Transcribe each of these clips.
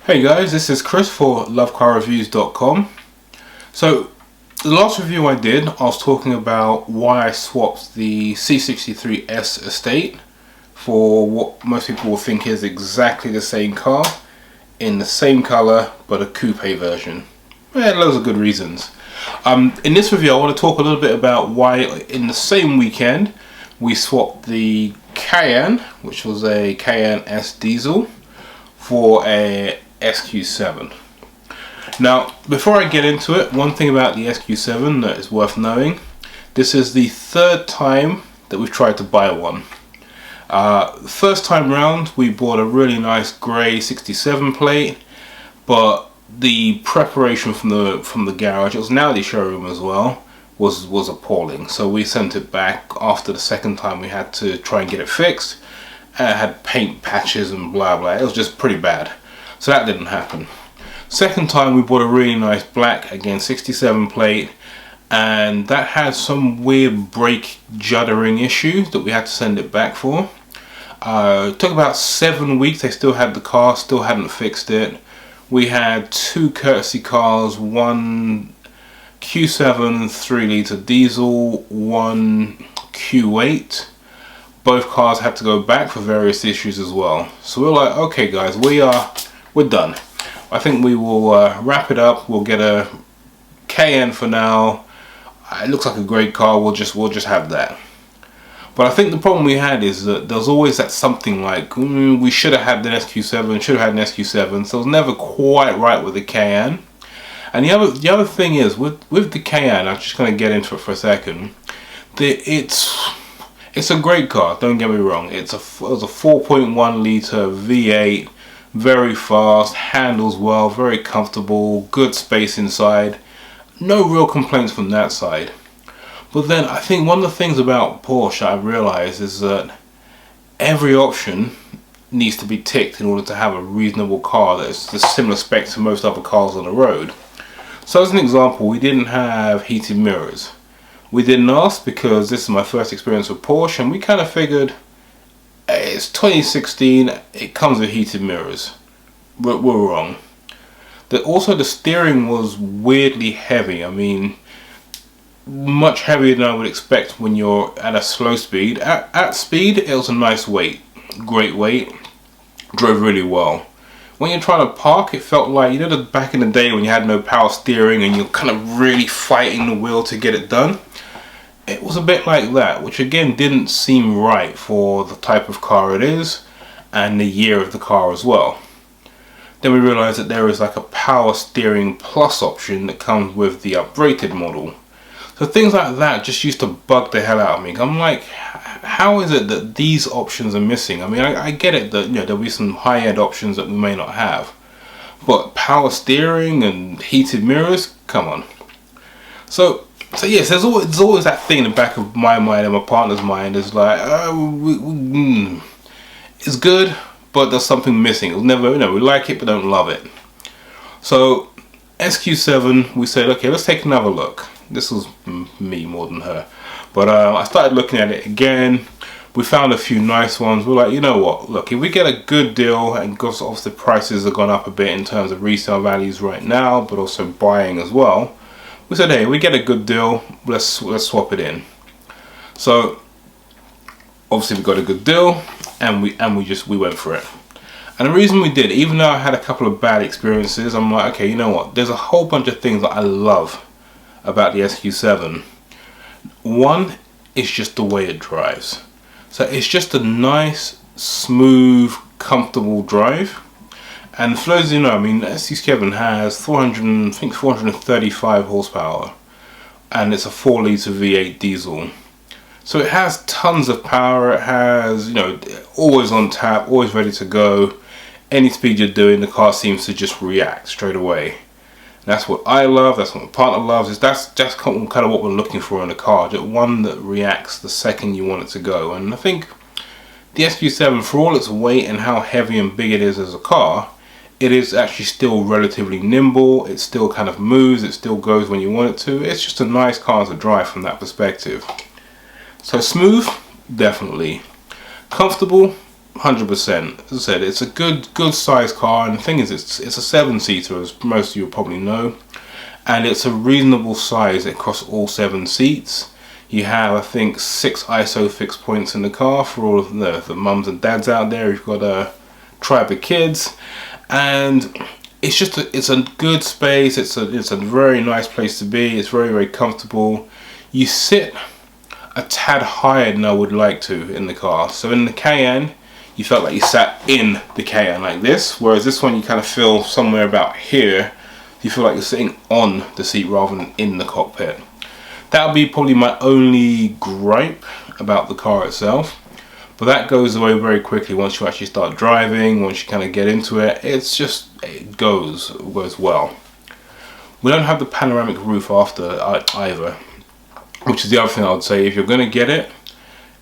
Hey guys, this is Chris for lovecarreviews.com. So the last review I did, I was talking about why I swapped the C63S Estate for what most people will think is exactly the same car in the same color but a coupe version. Yeah, loads of good reasons. In this review I want to talk a little bit about why in the same weekend we swapped the Cayenne, which was a Cayenne S diesel, for a SQ7. Now, before I get into it, one thing about the SQ7 that is worth knowing: this is the third time that we've tried to buy one. First time round we bought a really nice grey 67 plate, but the preparation from the garage, it was an Audi showroom as well, was appalling. So we sent it back after the second time we had to try and get it fixed. It had paint patches and blah blah. It was just pretty bad. So that didn't happen. Second time we bought a really nice black, again 67 plate, and that had some weird brake juddering issues that we had to send it back for. It took about 7 weeks. They still had the car, still hadn't fixed it. We had two courtesy cars, one Q7 3-litre diesel, one Q8. Both cars had to go back for various issues as well. So we're like, okay guys, we're done. I think we will wrap it up. We'll get a Cayenne for now. It looks like a great car. We'll just have that. But I think the problem we had is that there's always that something like, we should have had an SQ7, should have had an SQ7. So it was never quite right with the Cayenne. And the other thing is with the Cayenne, I'm just going to get into it for a second. It's a great car, don't get me wrong. It was a 4.1 litre V8, very fast, handles well, very comfortable, good space inside. No real complaints from that side. But then I think one of the things about Porsche I've realised is that every option needs to be ticked in order to have a reasonable car that's the similar spec to most other cars on the road. So as an example, we didn't have heated mirrors. We didn't ask because this is my first experience with Porsche, and we kind of figured it's 2016, it comes with heated mirrors. We're wrong. Also the steering was weirdly heavy. I mean, much heavier than I would expect when you're at a slow speed. At speed it was a nice weight, great weight, drove really well. When you're trying to park, it felt like, you know, back in the day when you had no power steering and you're kind of really fighting the wheel to get it done. It was a bit like that, which again didn't seem right for the type of car it is and the year of the car as well. Then we realized that there is like a power steering plus option that comes with the uprated model. So things like that just used to bug the hell out of me. I'm like, how is it that these options are missing? I mean, I get it that, you know, there'll be some high-end options that we may not have, but power steering and heated mirrors, come on. So yes, there's always that thing in the back of my mind and my partner's mind is like, it's good, but there's something missing. It'll never, you know, we like it but don't love it. So SQ7, we said, okay, let's take another look. This was me more than her, but I started looking at it again. We found a few nice ones. We're like, you know what, look, if we get a good deal, and because obviously prices have gone up a bit in terms of resale values right now, but also buying as well, we said, hey, we get a good deal, let's swap it in. So obviously we got a good deal, and we went for it. And the reason we did, even though I had a couple of bad experiences, I'm like, okay, you know what, there's a whole bunch of things that I love about the SQ7. One is just the way it drives. So it's just a nice, smooth, comfortable drive. And for those of you who know, I mean, SQ7 has 435 horsepower, and it's a 4-litre V8 diesel. So it has tons of power. It has, you know, always on tap, always ready to go. Any speed you're doing, the car seems to just react straight away. That's what I love, that's what my partner loves. That's just kind of what we're looking for in a car, just one that reacts the second you want it to go. And I think the SQ7, for all its weight and how heavy and big it is as a car, it is actually still relatively nimble. It still kind of moves, it still goes when you want it to. It's just a nice car to drive from that perspective. So smooth, definitely. Comfortable, 100%. As I said, it's a good size car, and the thing is, it's a 7-seater, as most of you will probably know, and it's a reasonable size across all 7 seats. You have, I think, 6 ISO fixed points in the car for all of the mums and dads out there who've got a tribe of kids, and it's a good space. It's a very nice place to be. It's very comfortable. You sit a tad higher than I would like to in the car. So in the Cayenne, you felt like you sat in the Cayenne like this, whereas this one you kind of feel somewhere about here. You feel like you're sitting on the seat rather than in the cockpit. That would be probably my only gripe about the car itself, but that goes away very quickly once you actually start driving. Once you kind of get into it, it goes well. We don't have the panoramic roof after either, which is the other thing I would say. If you're going to get it,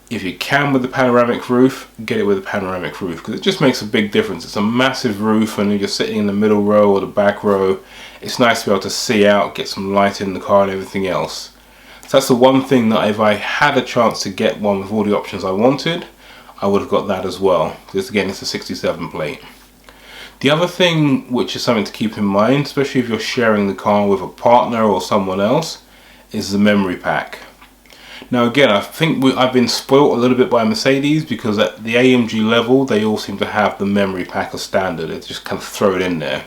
if you can with the panoramic roof, get it with the panoramic roof, because it just makes a big difference. It's a massive roof, and you're sitting in the middle row or the back row. It's nice to be able to see out, get some light in the car and everything else. So that's the one thing that if I had a chance to get one with all the options I wanted, I would have got that as well. Because again, it's a 67 plate. The other thing, which is something to keep in mind, especially if you're sharing the car with a partner or someone else, is the memory pack. Now again, I think I've been spoilt a little bit by Mercedes, because at the AMG level they all seem to have the memory pack as standard. They just kind of throw it in there.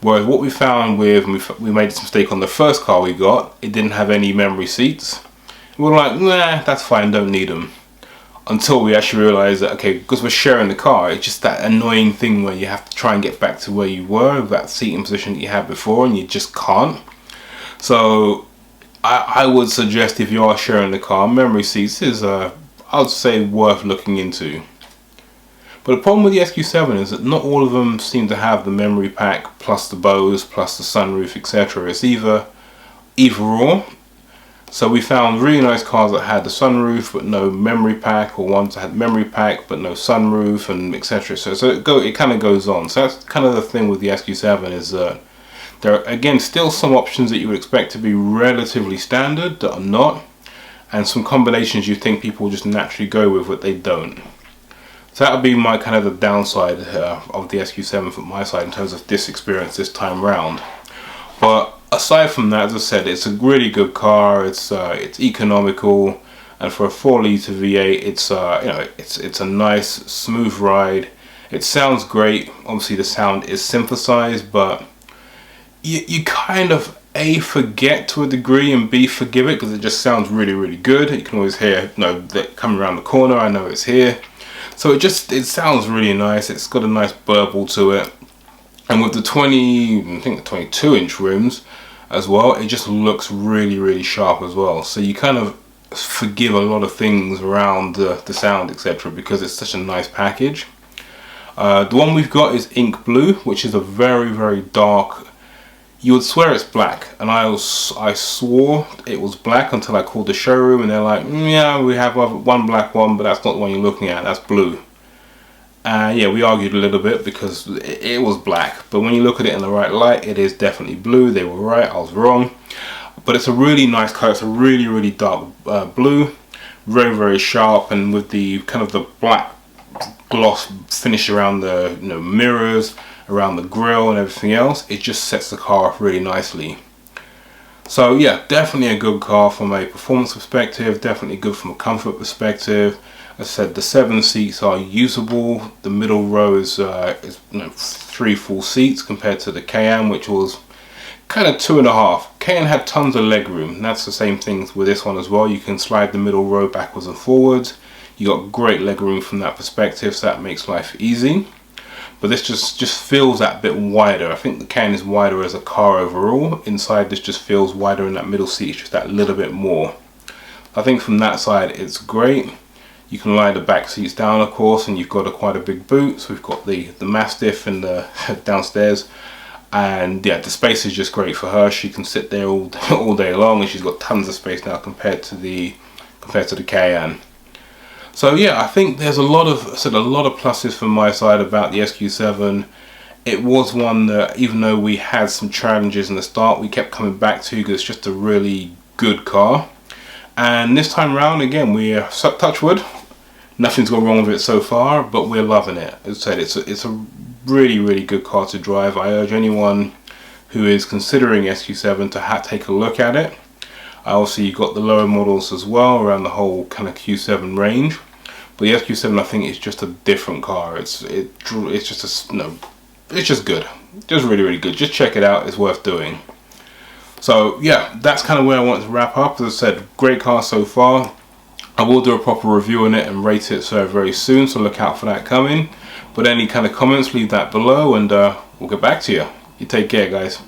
Whereas what we found with, we made this mistake on the first car we got, it didn't have any memory seats. We were like, nah, that's fine, don't need them. Until we actually realised that, okay, because we're sharing the car, it's just that annoying thing where you have to try and get back to where you were, that seating position that you had before, and you just can't. So I would suggest, if you are sharing the car, memory seats is, I would say, worth looking into. But the problem with the SQ7 is that not all of them seem to have the memory pack plus the Bose plus the sunroof, etc. It's either or. So we found really nice cars that had the sunroof but no memory pack, or ones that had memory pack but no sunroof, and etc. So it kind of goes on. So that's kind of the thing with the SQ7, is that there are, again, still some options that you would expect to be relatively standard that are not, and some combinations you think people just naturally go with, but they don't. So that would be my kind of the downside of the SQ7 from my side in terms of this experience this time round. But aside from that, as I said, it's a really good car. It's economical, and for a 4-litre V8, it's a nice smooth ride. It sounds great. Obviously, the sound is synthesized, but you kind of A, forget to a degree, and B, forgive it because it just sounds really good. You can always hear, that coming around the corner. I know it's here. So it sounds really nice. It's got a nice burble to it, and with the 22-inch rims as well, it just looks really sharp as well. So you kind of forgive a lot of things around the sound, etc., because it's such a nice package. The one we've got is ink blue, which is a very dark. You would swear it's black, and I swore it was black until I called the showroom, and they're like, yeah, we have one black one, but that's not the one you're looking at, that's blue. Yeah, we argued a little bit because it was black, but when you look at it in the right light, it is definitely blue. They were right, I was wrong. But it's a really nice color. It's a really dark blue, very sharp, and with the kind of the black gloss finish around the mirrors, around the grille and everything else, it just sets the car off really nicely. So yeah, definitely a good car from a performance perspective, definitely good from a comfort perspective. As I said, the 7 seats are usable. The middle row is 3 full seats compared to the Cayenne, which was kind of 2.5. Cayenne had tons of leg room, and that's the same thing with this one as well. You can slide the middle row backwards and forwards. You got great leg room from that perspective, so that makes life easy. But this just feels that bit wider. I think the Cayenne is wider as a car overall. Inside, this just feels wider in that middle seat, it's just that little bit more. I think from that side it's great. You can lie the back seats down, of course, and you've got quite a big boot. So we've got the Mastiff in the downstairs, and yeah, the space is just great for her. She can sit there all day long, and she's got tons of space now compared to the Cayenne. So yeah, I think there's a lot of pluses from my side about the SQ7. It was one that, even though we had some challenges in the start, we kept coming back to because it's just a really good car. And this time round, again, we touch wood, Nothing's gone wrong with it so far, but we're loving it. As I said, it's a really good car to drive. I urge anyone who is considering SQ7 to take a look at it. Obviously you've got the lower models as well around the whole kind of Q7 range, but the SQ7 I think is just a different car. It's just it's just good, just really good. Just check it out, it's worth doing. So yeah, that's kind of where I want to wrap up. As I said, great car so far. I will do a proper review on it and rate it so very soon, so look out for that coming. But any kind of comments, leave that below, and we'll get back to you. You take care, guys.